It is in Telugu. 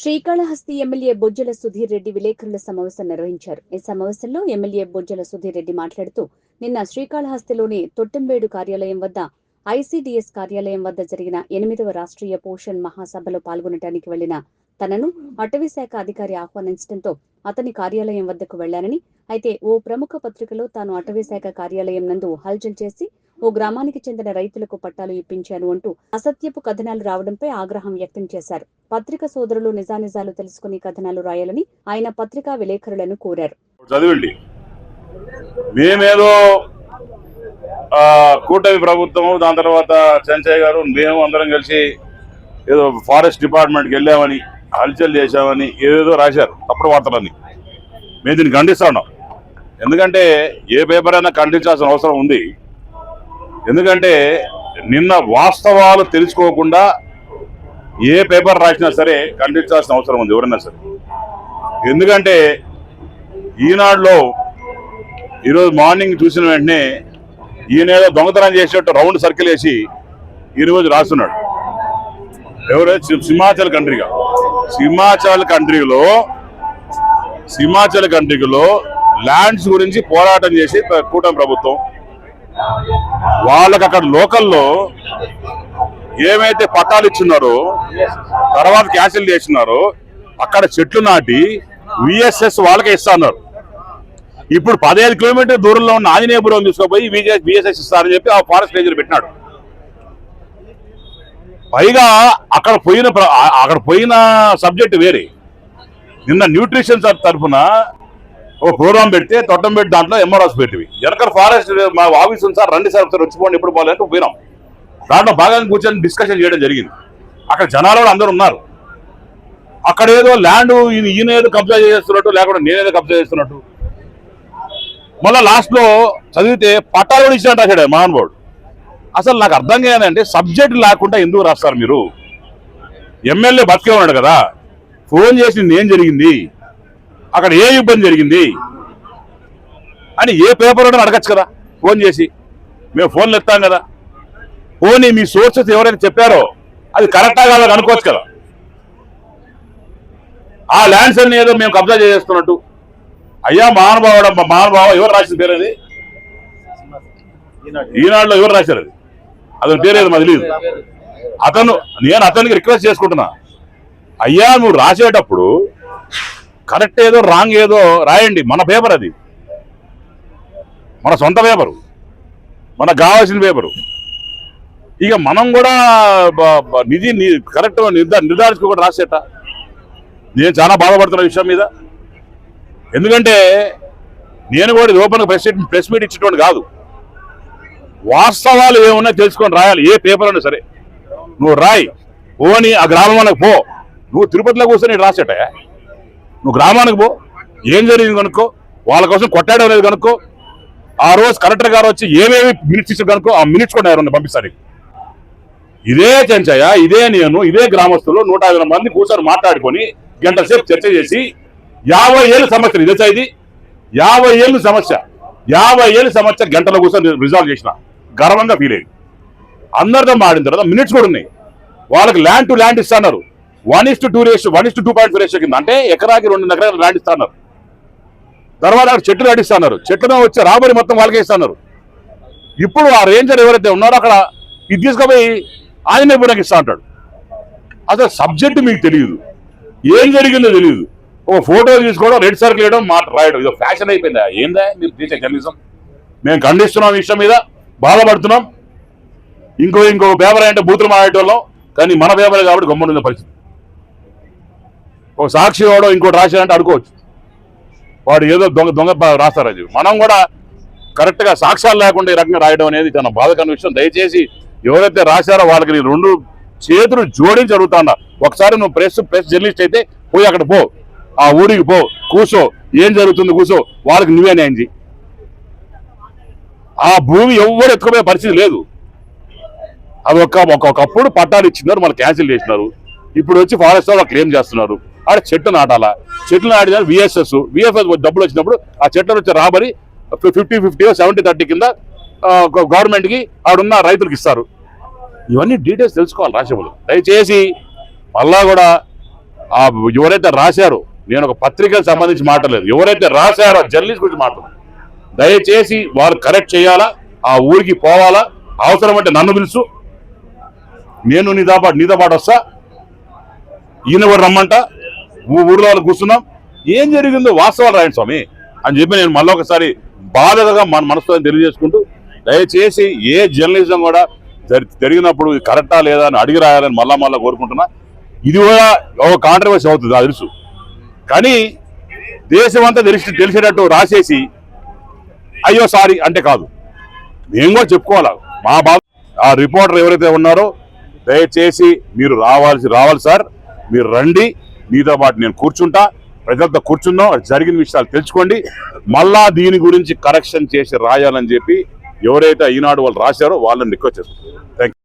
శ్రీకాళహస్తి ఎమ్మెల్యే బొజ్జల సుధీర్ రెడ్డి విలేకరుల సమావేశం నిర్వహించారు. ఈ సమావేశంలో ఎమ్మెల్యే బొజ్జల సుధీర్ రెడ్డి మాట్లాడుతూ, నిన్న శ్రీకాళహస్తిలోని తొట్టెంబేడు కార్యాలయం వద్ద ఐసీడీఎస్ కార్యాలయం వద్ద జరిగిన 8వ రాష్ట్రీయ పోషణ్ మహాసభలో పాల్గొనడానికి వెళ్లిన తనను అటవీశాఖ అధికారి ఆహ్వానించడంతో అతని కార్యాలయం వద్దకు వెళ్లానని, అయితే ఓ ప్రముఖ పత్రికలో తాను అటవీశాఖ కార్యాలయం నందు హల్చల్ చేసి ఓ గ్రామానికి చెందిన రైతులకు పట్టాలు ఇప్పించాను అంటూ అసత్యపు కథనాలు రావడంపై ఆగ్రహం వ్యక్తం చేశారు. పత్రిక సోదరులు నిజానిజాలు తెలుసుకుని కథనాలు రాయాలని ఆయన పత్రికా విలేకరులను కోరారు. చదివండి, మేమేదో కూటమి ప్రభుత్వము, దాని తర్వాత చెంచయ్య గారు, మేము అందరం కలిసి ఏదో ఫారెస్ట్ డిపార్ట్మెంట్కి వెళ్ళామని, హల్చల్ చేశామని ఏదేదో రాశారు తప్పుడు వార్తలని. మేము దీన్ని ఖండిస్తున్నాం. ఎందుకంటే ఏ పేపర్ అయినా ఖండించాల్సిన అవసరం ఉంది. ఎందుకంటే నిన్న వాస్తవాలు తెలుసుకోకుండా ఏ పేపర్ రాసినా సరే ఖండించాల్సిన అవసరం ఉంది ఎవరైనా సరే. ఎందుకంటే ఈనాడులో ఈరోజు మార్నింగ్ చూసిన వెంటనే ఈయనేదో దొంగతనం చేసేట్టు రౌండ్ సర్కిల్ వేసి ఈరోజు రాస్తున్నాడు. ఎవరైతే హిమాచల్ కంట్రీలో ల్యాండ్స్ గురించి పోరాటం చేసి కూటమి ప్రభుత్వం వాళ్ళకి అక్కడ లోకల్లో ఏమైతే పట్టాలు ఇచ్చున్నారో తర్వాత క్యాన్సిల్ చేస్తున్నారో అక్కడ చెట్లు నాటి విఎస్ఎస్ వాళ్ళకే ఇస్తున్నారు. ఇప్పుడు 15 కిలోమీటర్ దూరంలో ఉన్న ఆంజనేయపురం తీసుకుపోయి విఎస్ఎస్ ఇస్తారని చెప్పి ఆ ఫారెస్ట్ రేంజర్ పెట్టినాడు. పైగా అక్కడ పోయిన సబ్జెక్ట్ వేరే. నిన్న న్యూట్రిషన్ తరఫున ఒక ప్రోగ్రామ్ పెడితే తొట్టంబెట్టి దాంట్లో ఎంఆర్ఆర్స్ పెట్టివి. వెనకాల ఫారెస్ట్ మా ఆఫీస్ ఉంది సార్, రండి సార్ ఒకసారి వచ్చిపోండి, ఎప్పుడు పోవాలంటే పోయినాం. దాంట్లో బాగా కూర్చొని డిస్కషన్ చేయడం జరిగింది. అక్కడ జనాలు కూడా అందరూ ఉన్నారు. అక్కడ ఏదో ల్యాండ్ ఈయన ఏదో కబ్జా చేస్తున్నట్టు, లేకుండా నేనేదో కబ్జా చేస్తున్నట్టు. మళ్ళీ లాస్ట్లో చదివితే పట్టాలు కూడా ఇచ్చినట్టు రాశాడు మహానుభావుడు. అసలు నాకు అర్థం కాదంటే సబ్జెక్ట్ లేకుండా ఎందుకు రాస్తారు మీరు? ఎమ్మెల్యే బతికే ఉన్నాడు కదా, ఫోన్ చేసింది ఏం జరిగింది, అక్కడ ఏ ఇబ్బంది జరిగింది అని ఏ పేపర్ అని అడగచ్చు కదా ఫోన్ చేసి. మేము ఫోన్లు ఎత్తాం కదా, పోనీ మీ సోర్సెస్ ఎవరైనా చెప్పారో అది కరెక్టా కాదని అనుకోవచ్చు కదా. ఆ ల్యాండ్స్ అన్ని ఏదో మేము కబ్జా చేస్తున్నట్టు. అయ్యా మహానుభావ ఎవరు రాసిన పేరు అది? ఈనాడులో ఎవరు రాశారు అది? అతని పేరు ఏదో మాకు తెలియదు. నేను అతనికి రిక్వెస్ట్ చేసుకుంటున్నా, అయ్యా నువ్వు రాసేటప్పుడు కరెక్ట్ ఏదో రాంగ్ ఏదో రాయండి. మన పేపర్ అది, మన సొంత పేపరు, మనకు కావాల్సిన పేపరు. ఇక మనం కూడా కరెక్ట్ నిర్ధారించుకోకుండా రాసేట. నేను చాలా బాధపడుతున్న విషయం మీద. ఎందుకంటే నేను కూడా ఓపెన్గా ప్రెస్ మీట్ ఇచ్చేటువంటి కాదు. వాస్తవాలు ఏమున్నా తెలుసుకొని రాయాలి. ఏ పేపర్ అయినా సరే నువ్వు రాయి. పోని ఆ గ్రామానికి పో. నువ్వు తిరుపతిలో కూర్చొని రాసేట, నువ్వు గ్రామానికి పో, ఏం జరిగింది కనుక్కో, వాళ్ళ కోసం కొట్టాడో లేదు కనుక్కో. ఆ రోజు కలెక్టర్ గారు వచ్చి ఏమేమి మినిట్స్ ఇచ్చారు కనుక్కో, ఆ మినిట్స్ కూడా ఎవరన్నా పంపిస్తారు. ఇదే చెంచయ్య, ఇదే నేను, ఇదే గ్రామస్తులు 150 మంది కూర్చొని మాట్లాడుకొని గంట సేపు చర్చ చేసి 50 ఏళ్ళ సమస్య ఇదే ఇది. 50 ఏళ్ళ సమస్య, 50 ఏళ్ళ సమస్య గంటలో కూర్చొని రిజాల్వ్ చేసిన గర్వంగా ఫీల్ అయ్యింది. అందరితో మాడిన తర్వాత మినిట్స్ కూడా ఉన్నాయి. వాళ్ళకి ల్యాండ్ టు ల్యాండ్ ఇస్తున్నారు. 1:2 రేషియో, 1:2.5 రేషియో కింద, అంటే ఎకరాకి 2 ఎకరాలు ల్యాండ్ ఇస్తున్నారు. తర్వాత అక్కడ చెట్లు నడిస్తున్నారు. చెట్లలో వచ్చే రాబడి మొత్తం వాళ్ళకే ఇస్తున్నారు. ఇప్పుడు ఆ రేంజర్ ఎవరైతే ఉన్నారో అక్కడ ఇది తీసుకుపోయి ఆంజనేయపురంకి ఇస్తా అంటాడు. అసలు సబ్జెక్ట్ మీకు తెలియదు, ఏం జరిగిందో తెలియదు. ఒక ఫోటో తీసుకోవడం, రెడ్ సర్కిల్ వేయడం, మాట రాయడం, ఇదో ఫ్యాషన్ అయిపోయిందా? ఏందా మీరు తీసే జర్నలిజం? మేము ఖండిస్తున్నాం, విషయం మీద బాధపడుతున్నాం. ఇంకో పేపర్ అంటే బూతులు మాడేటోళ్ళం, కానీ మన పేపర్ కాబట్టి గమ్మునున్న పరిస్థితి. ఒక సాక్షి వాడో ఇంకోటి రాశాడంటే అనుకోవచ్చు, వాడు ఏదో దొంగ రాస్తారు. అది మనం కూడా కరెక్ట్గా సాక్ష్యాలు లేకుండా ఈ రకంగా రాయడం అనేది చాలా బాధకరమైన విషయం. దయచేసి ఎవరైతే రాశారో వాళ్ళకి 2 చేతులు జోడించి అడుగుతున్నా. ఒకసారి నువ్వు ప్రెస్ జర్నలిస్ట్ అయితే పోయి అక్కడ పో, ఆ ఊరికి పో, కూర్చో, ఏం జరుగుతుంది కూర్చో, వాళ్ళకి నువ్వే న్యాయం చేయి. ఆ భూమి ఎవరు ఎత్తుకుపోయే పరిస్థితి లేదు. అది ఒకప్పుడు పట్టాలు ఇచ్చినారు, మళ్ళీ క్యాన్సిల్ చేసినారు. ఇప్పుడు వచ్చి ఫారెస్ట్ వాళ్ళు క్లెయిమ్ చేస్తున్నారు. ఆడ చెట్టు నాటాలా, చెట్లు నాటిన విఎస్ఎస్ డబ్బులు వచ్చినప్పుడు ఆ చెట్లు వచ్చి రాబడి 50-50 70-30 కింద గవర్నమెంట్కి ఆడున్న రైతులకు ఇస్తారు. ఇవన్నీ డీటెయిల్స్ తెలుసుకోవాలి రాసేవాళ్ళు. దయచేసి మళ్ళా కూడా ఆ ఎవరైతే రాశారో, నేను ఒక పత్రికకు సంబంధించి మాట్లాడలేదు, ఎవరైతే రాశారో జర్నలిస్ట్ గురించి మాట్లాడు, దయచేసి వారు కరెక్ట్ చేయాలా, ఆ ఊరికి పోవాలా, అవసరం అంటే నన్ను పిలుసు, నేను నీతో పాటు వస్తా, ఈయన కూడా రమ్మంట, ఊళ్ళో వాళ్ళు కూర్చున్నాం, ఏం జరిగిందో వాస్తవాలు రాయండి స్వామి అని చెప్పి నేను మళ్ళీ ఒకసారి బాధగా మన మనసుతో తెలియజేసుకుంటూ, దయచేసి ఏ జర్నలిజం కూడా జరిగినప్పుడు కరెక్టా లేదా అని అడిగి రాయాలని మళ్ళా కోరుకుంటున్నా. ఇది కూడా ఒక కాంట్రవర్సీ అవుతుంది అది తెలుసు, కానీ దేశం అంతా తెలిసేటట్టు రాసేసి అయ్యో సారీ అంటే కాదు, మేము కూడా చెప్పుకోవాలి మా బాధ. ఆ రిపోర్టర్ ఎవరైతే ఉన్నారో దయచేసి మీరు రావాలి సార్, మీరు రండి, మీతో పాటు నేను కూర్చుంటా, ప్రజలతో కూర్చుందాం, జరిగిన విషయాలు తెలుసుకోండి, మళ్ళా దీని గురించి కరెక్షన్ చేసి రాయాలని చెప్పి ఎవరైతే ఈనాడు వాళ్ళు రాశారో వాళ్ళని రిక్వెస్ట్ చేస్తున్నారు. Thank you.